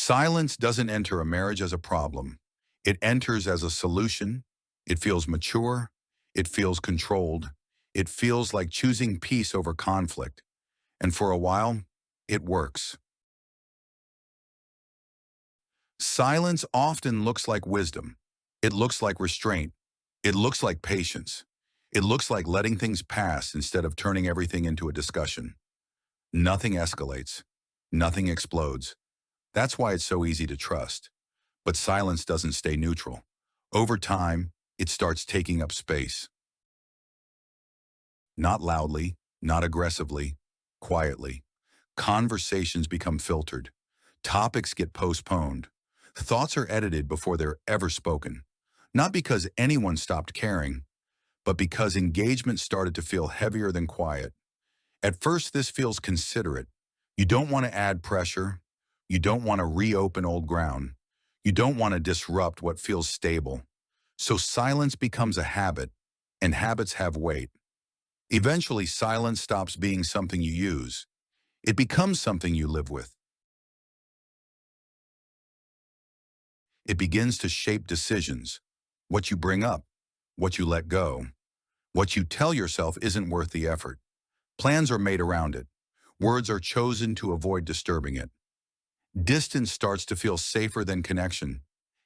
Silence doesn't enter a marriage as a problem. It enters as a solution. It feels mature. It feels controlled. It feels like choosing peace over conflict. And for a while, it works. Silence often looks like wisdom. It looks like restraint. It looks like patience. It looks like letting things pass instead of turning everything into a discussion. Nothing escalates. Nothing explodes. That's why it's so easy to trust. But silence doesn't stay neutral. Over time, it starts taking up space. Not loudly, not aggressively, quietly. Conversations become filtered. Topics get postponed. Thoughts are edited before they're ever spoken. Not because anyone stopped caring, but because engagement started to feel heavier than quiet. At first, this feels considerate. You don't want to add pressure. You don't want to reopen old ground. You don't want to disrupt what feels stable. So silence becomes a habit, and habits have weight. Eventually, silence stops being something you use. It becomes something you live with. It begins to shape decisions, what you bring up, what you let go, what you tell yourself isn't worth the effort. Plans are made around it. Words are chosen to avoid disturbing it. Distance starts to feel safer than connection.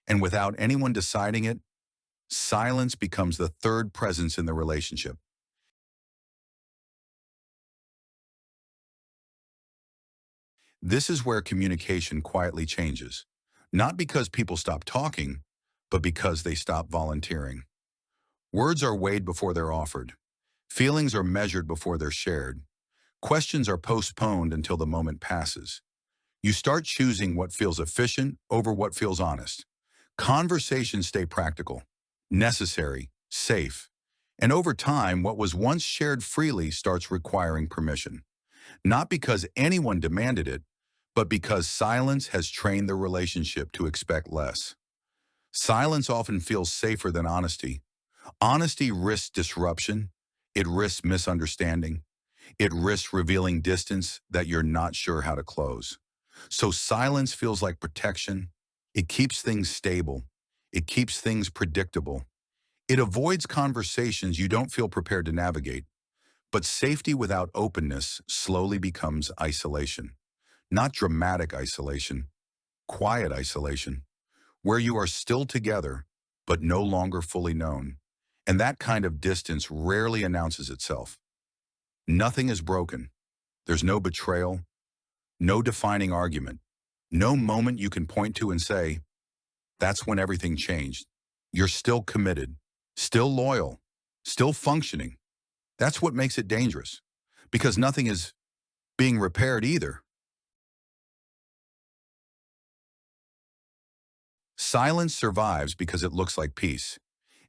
And without anyone deciding it, silence becomes the third presence in the relationship. This is where communication quietly changes. Not because people stop talking, but because they stop volunteering. Words are weighed before they're offered. Feelings are measured before they're shared. Questions are postponed until the moment passes. You start choosing what feels efficient over what feels honest. Conversations stay practical, necessary, safe. And over time, what was once shared freely starts requiring permission. Not because anyone demanded it, but because silence has trained the relationship to expect less. Silence often feels safer than honesty. Honesty risks disruption. It risks misunderstanding. It risks revealing distance that you're not sure how to close. So silence feels like protection. It keeps things stable. It keeps things predictable. It avoids conversations you don't feel prepared to navigate. But safety without openness slowly becomes isolation. Not dramatic isolation, quiet isolation, where you are still together, but no longer fully known. And that kind of distance rarely announces itself. Nothing is broken. There's no betrayal, no defining argument, no moment you can point to and say, that's when everything changed. You're still committed, still loyal, still functioning. That's what makes it dangerous, because nothing is being repaired either. Silence survives because it looks like peace,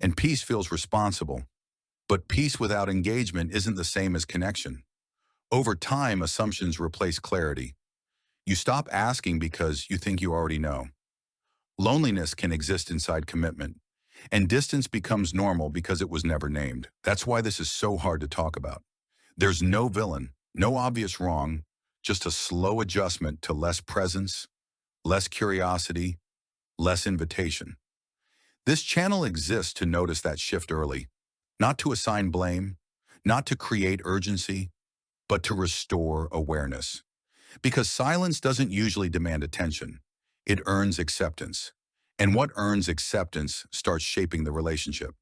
and peace feels responsible. But peace without engagement isn't the same as connection. Over time, assumptions replace clarity. You stop asking because you think you already know. Loneliness can exist inside commitment, and distance becomes normal because it was never named. That's why this is so hard to talk about. There's no villain, no obvious wrong, just a slow adjustment to less presence, less curiosity, less invitation. This channel exists to notice that shift early, not to assign blame, not to create urgency, but to restore awareness. Because silence doesn't usually demand attention. It earns acceptance. And what earns acceptance starts shaping the relationship.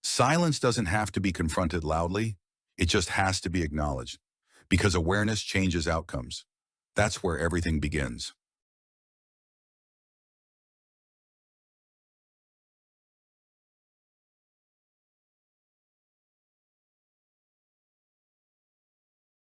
Silence doesn't have to be confronted loudly. It just has to be acknowledged. Because awareness changes outcomes. That's where everything begins.